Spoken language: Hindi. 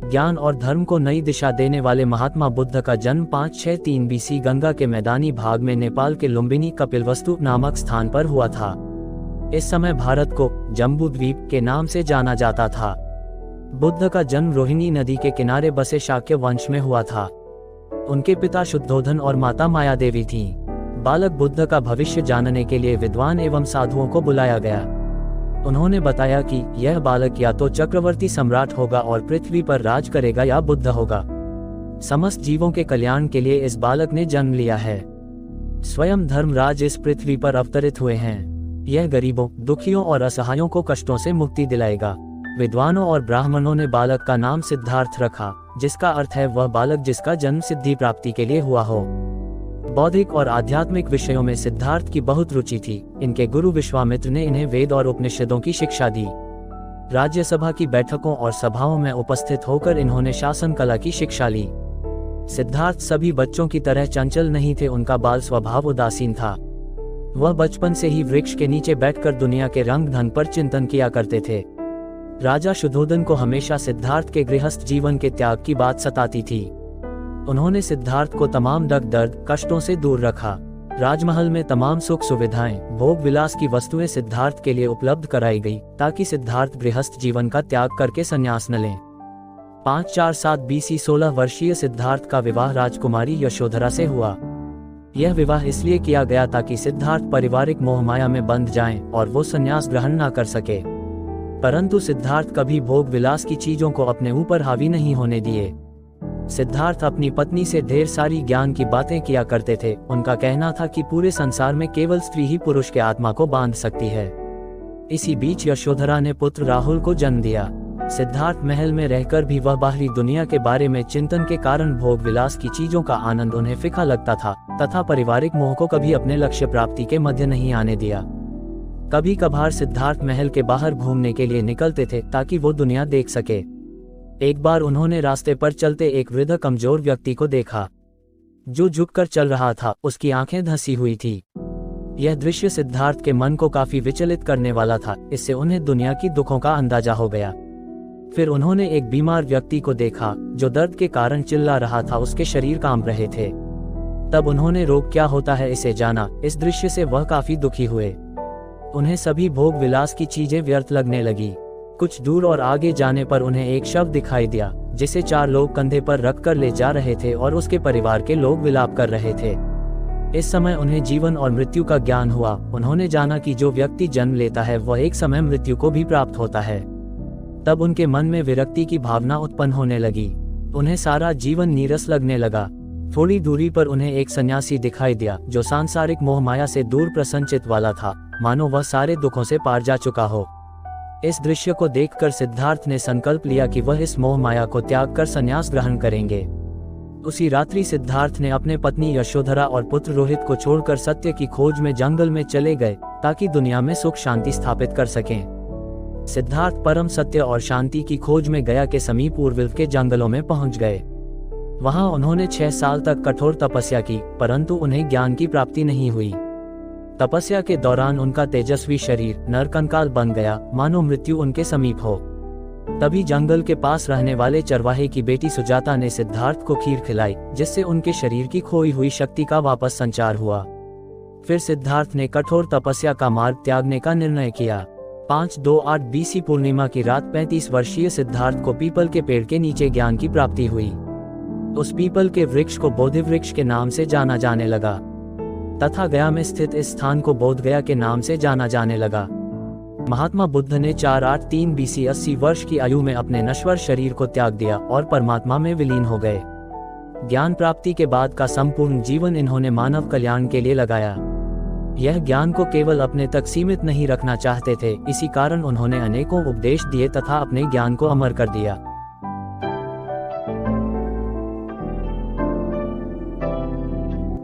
ज्ञान और धर्म को नई दिशा देने वाले महात्मा बुद्ध का जन्म 563 BC गंगा के मैदानी भाग में नेपाल के लुम्बिनी कपिलवस्तु नामक स्थान पर हुआ था। इस समय भारत को जम्बूद्वीप के नाम से जाना जाता था। बुद्ध का जन्म रोहिणी नदी के किनारे बसे शाक्य वंश में हुआ था। उनके पिता शुद्धोधन और माता माया देवी थीं। बालक बुद्ध का भविष्य जानने के लिए विद्वान एवं साधुओं को बुलाया गया। उन्होंने बताया कि यह बालक या तो चक्रवर्ती सम्राट होगा और पृथ्वी पर राज करेगा या बुद्ध होगा। समस्त जीवों के कल्याण के लिए इस बालक ने जन्म लिया है। स्वयं धर्मराज इस पृथ्वी पर अवतरित हुए हैं। यह गरीबों, दुखियों और असहायों को कष्टों से मुक्ति दिलाएगा। विद्वानों और ब्राह्मणों ने बालक का नाम सिद्धार्थ रखा, जिसका अर्थ है वह बालक जिसका जन्म सिद्धि प्राप्ति के लिए हुआ हो। बौद्धिक और आध्यात्मिक विषयों में सिद्धार्थ की बहुत रुचि थी। इनके गुरु विश्वामित्र ने इन्हें वेद और उपनिषदों की शिक्षा दी। राज्यसभा की बैठकों और सभाओं में उपस्थित होकर इन्होंने शासन कला की शिक्षा ली। सिद्धार्थ सभी बच्चों की तरह चंचल नहीं थे। उनका बाल स्वभाव उदासीन था। वह बचपन से ही वृक्ष के नीचे बैठकर दुनिया के रंग ढंग पर चिंतन किया करते थे। राजा शुद्धोधन को हमेशा सिद्धार्थ के गृहस्थ जीवन के त्याग की बात सताती थी। उन्होंने सिद्धार्थ को तमाम दुख दर्द कष्टों से दूर रखा। राजमहल में तमाम सुख सुविधाएं, भोग विलास की वस्तुएं सिद्धार्थ के लिए उपलब्ध कराई गई, ताकि सिद्धार्थ गृहस्थ जीवन का त्याग करके संन्यास न लें। 547 BC 16 वर्षीय सिद्धार्थ का विवाह राजकुमारी यशोधरा से हुआ। यह विवाह इसलिए किया गया ताकि सिद्धार्थ पारिवारिक मोहमाया में बंध जाएं और वो संन्यास ग्रहण न कर सके। परंतु सिद्धार्थ कभी भोग विलास की चीजों को अपने ऊपर हावी नहीं होने दिए। सिद्धार्थ अपनी पत्नी से ढेर सारी ज्ञान की बातें किया करते थे। उनका कहना था कि पूरे संसार में केवल स्त्री ही पुरुष के आत्मा को बांध सकती है। इसी बीच यशोधरा ने पुत्र राहुल को जन्म दिया। सिद्धार्थ महल में रहकर भी वह बाहरी दुनिया के बारे में चिंतन के कारण भोग विलास की चीजों का आनंद उन्हें फीका लगता था, तथा पारिवारिक मोह को कभी अपने लक्ष्य प्राप्ति के मध्य नहीं आने दिया। कभी कभार सिद्धार्थ महल के बाहर घूमने के लिए निकलते थे ताकि वो दुनिया देख सके। एक बार उन्होंने रास्ते पर चलते एक वृद्ध कमजोर व्यक्ति को देखा, जो झुककर चल रहा था। उसकी आंखें धंसी हुई थी। यह दृश्य सिद्धार्थ के मन को काफी विचलित करने वाला था। इससे उन्हें दुनिया की दुखों का अंदाजा हो गया। फिर उन्होंने एक बीमार व्यक्ति को देखा, जो दर्द के कारण चिल्ला रहा था। उसके शरीर कांप रहे थे। तब उन्होंने रोग क्या होता है इसे जाना। इस दृश्य से वह काफी दुखी हुए। उन्हें सभी भोग विलास की चीजें व्यर्थ लगने लगी। कुछ दूर और आगे जाने पर उन्हें एक शव दिखाई दिया, जिसे 4 लोग कंधे पर रखकर ले जा रहे थे और उसके परिवार के लोग विलाप कर रहे थे। इस समय उन्हें जीवन और मृत्यु का ज्ञान हुआ। उन्होंने जाना कि जो व्यक्ति जन्म लेता है वह एक समय मृत्यु को भी प्राप्त होता है। तब उनके मन में विरक्ति की भावना उत्पन्न होने लगी। उन्हें सारा जीवन नीरस लगने लगा। थोड़ी दूरी पर उन्हें एक सन्यासी दिखाई दिया, जो सांसारिक मोह माया से दूर प्रसन्नचित्त वाला था, मानो वह सारे दुखों से पार जा चुका हो। इस दृश्य को देखकर सिद्धार्थ ने संकल्प लिया कि वह इस मोह माया को त्याग कर संन्यास ग्रहण करेंगे। उसी रात्रि सिद्धार्थ ने अपने पत्नी यशोधरा और पुत्र रोहित को छोड़कर सत्य की खोज में जंगल में चले गए, ताकि दुनिया में सुख शांति स्थापित कर सकें। सिद्धार्थ परम सत्य और शांति की खोज में गया के समीप उर्विल के जंगलों में पहुंच गए। वहां उन्होंने 6 साल तक कठोर तपस्या की, परंतु उन्हें ज्ञान की प्राप्ति नहीं हुई। तपस्या के दौरान उनका तेजस्वी शरीर नरकंकाल बन गया, मानो मृत्यु उनके समीप हो। तभी जंगल के पास रहने वाले चरवाहे की बेटी सुजाता ने सिद्धार्थ को खीर खिलाई, जिससे उनके शरीर की खोई हुई शक्ति का वापस संचार हुआ। फिर सिद्धार्थ ने कठोर तपस्या का मार्ग त्यागने का निर्णय किया। 528 BC पूर्णिमा की रात 35 वर्षीय सिद्धार्थ को पीपल के पेड़ के नीचे ज्ञान की प्राप्ति हुई। उस पीपल के वृक्ष को बोधि वृक्ष के नाम से जाना जाने लगा, तथा गया में स्थित इस स्थान को बोध गया के नाम से जाना जाने लगा। महात्मा बुद्ध ने 483 BC 80 वर्ष की आयु में अपने नश्वर शरीर को त्याग दिया और परमात्मा में विलीन हो गए। ज्ञान प्राप्ति के बाद का संपूर्ण जीवन इन्होंने मानव कल्याण के लिए लगाया। यह ज्ञान को केवल अपने तक सीमित नहीं रखना चाहते थे, इसी कारण उन्होंने अनेकों उपदेश दिए तथा अपने ज्ञान को अमर कर दिया।